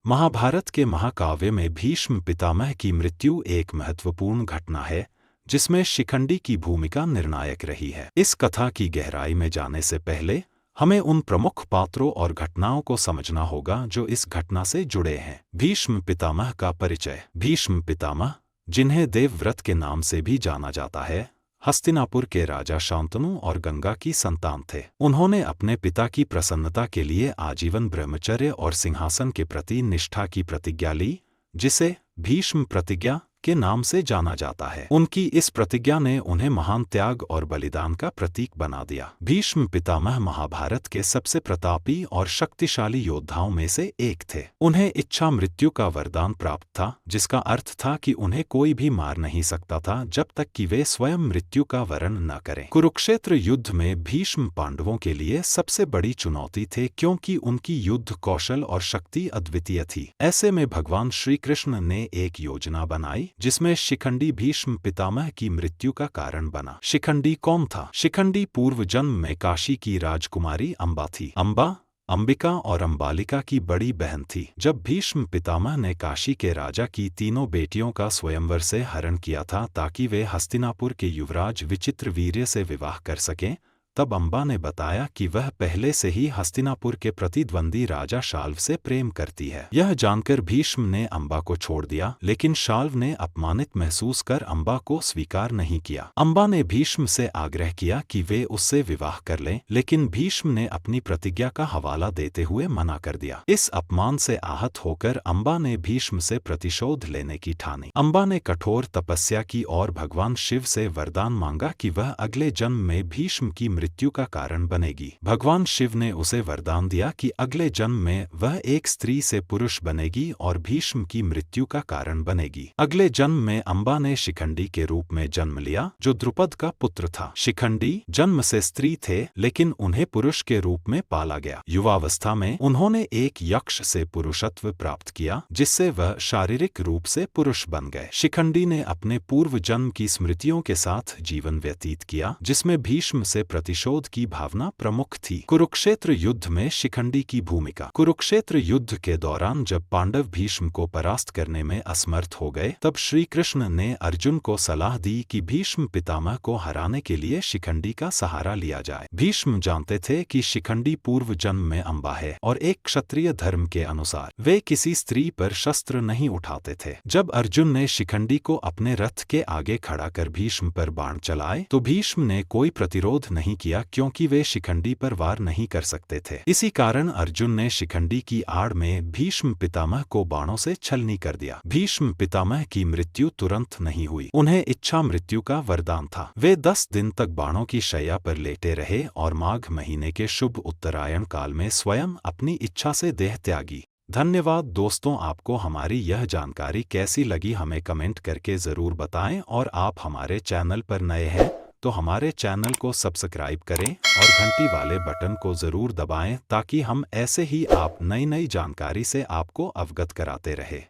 महाभारत के महाकाव्य में भीष्म पितामह की मृत्यु एक महत्वपूर्ण घटना है जिसमें शिखंडी की भूमिका निर्णायक रही है। इस कथा की गहराई में जाने से पहले हमें उन प्रमुख पात्रों और घटनाओं को समझना होगा जो इस घटना से जुड़े हैं। भीष्म पितामह का परिचय। भीष्म पितामह, जिन्हें देवव्रत के नाम से भी जाना जाता है, हस्तिनापुर के राजा शांतनु और गंगा की संतान थे। उन्होंने अपने पिता की प्रसन्नता के लिए आजीवन ब्रह्मचर्य और सिंहासन के प्रति निष्ठा की प्रतिज्ञा ली, जिसे भीष्म प्रतिज्ञा के नाम से जाना जाता है। उनकी इस प्रतिज्ञा ने उन्हें महान त्याग और बलिदान का प्रतीक बना दिया। भीष्म पितामह महाभारत के सबसे प्रतापी और शक्तिशाली योद्धाओं में से एक थे। उन्हें इच्छा मृत्यु का वरदान प्राप्त था, जिसका अर्थ था कि उन्हें कोई भी मार नहीं सकता था जब तक कि वे स्वयं मृत्यु का वरण न करें। कुरुक्षेत्र युद्ध में भीष्म पांडवों के लिए सबसे बड़ी चुनौती थे, क्योंकि उनकी युद्ध कौशल और शक्ति अद्वितीय थी। ऐसे में भगवान श्री कृष्ण ने एक योजना बनाई जिसमें शिखंडी भीष्म पितामह की मृत्यु का कारण बना। शिखंडी कौन था? शिखंडी पूर्व जन्म में काशी की राजकुमारी अंबा थी। अंबा अंबिका और अंबालिका की बड़ी बहन थी। जब भीष्म पितामह ने काशी के राजा की तीनों बेटियों का स्वयंवर से हरण किया था ताकि वे हस्तिनापुर के युवराज विचित्रवीर्य से विवाह कर सकें, तब अंबा ने बताया कि वह पहले से ही हस्तिनापुर के प्रतिद्वंदी राजा शाल्व से प्रेम करती है। यह जानकर भीष्म ने अंबा को छोड़ दिया, लेकिन शाल्व ने अपमानित महसूस कर अंबा को स्वीकार नहीं किया। अंबा ने भीष्म से आग्रह किया कि वे उससे विवाह कर लें, लेकिन भीष्म ने अपनी प्रतिज्ञा का हवाला देते हुए मना कर दिया। इस अपमान से आहत होकर अंबा ने भीष्म से प्रतिशोध लेने की ठानी। अंबा ने कठोर तपस्या की और भगवान शिव से वरदान मांगा कि वह अगले जन्म में भीष्म की मृत्यु का कारण बनेगी। भगवान शिव ने उसे वरदान दिया कि अगले जन्म में वह एक स्त्री से पुरुष बनेगी और भीष्म की मृत्यु का कारण बनेगी। अगले जन्म में अंबा ने शिखंडी के रूप में जन्म लिया, जो द्रुपद का पुत्र था। शिखंडी जन्म से स्त्री थे, लेकिन उन्हें पुरुष के रूप में पाला गया। युवावस्था में उन्होंने एक यक्ष से पुरुषत्व प्राप्त किया, जिससे वह शारीरिक रूप से पुरुष बन गए। शिखंडी ने अपने पूर्व जन्म की स्मृतियों के साथ जीवन व्यतीत किया, जिसमें भीष्म से प्रतिशोध की भावना प्रमुख थी। कुरुक्षेत्र युद्ध में शिखंडी की भूमिका। कुरुक्षेत्र युद्ध के दौरान जब पांडव भीष्म को परास्त करने में असमर्थ हो गए, तब श्री कृष्ण ने अर्जुन को सलाह दी कि भीष्म पितामह को हराने के लिए शिखंडी का सहारा लिया जाए। भीष्म जानते थे कि शिखंडी पूर्व जन्म में अंबा है और एक क्षत्रिय धर्म के अनुसार वे किसी स्त्री पर शस्त्र नहीं उठाते थे। जब अर्जुन ने शिखंडी को अपने रथ के आगे खड़ा कर भीष्म पर बाण चलाए, तो भीष्म ने कोई प्रतिरोध नहीं किया, क्योंकि वे शिखंडी पर वार नहीं कर सकते थे। इसी कारण अर्जुन ने शिखंडी की आड़ में भीष्म पितामह को बाणों से छलनी कर दिया। भीष्म पितामह की मृत्यु तुरंत नहीं हुई। उन्हें इच्छा मृत्यु का वरदान था। वे 10 दिन तक बाणों की शैया पर लेटे रहे और माघ महीने के शुभ उत्तरायण काल में स्वयं अपनी इच्छा से देह त्यागी। धन्यवाद दोस्तों, आपको हमारी यह जानकारी कैसी लगी हमें कमेंट करके ज़रूर बताएं, और आप हमारे चैनल पर नए हैं तो हमारे चैनल को सब्सक्राइब करें और घंटी वाले बटन को ज़रूर दबाएं, ताकि हम ऐसे ही आप नई जानकारी से आपको अवगत कराते रहे।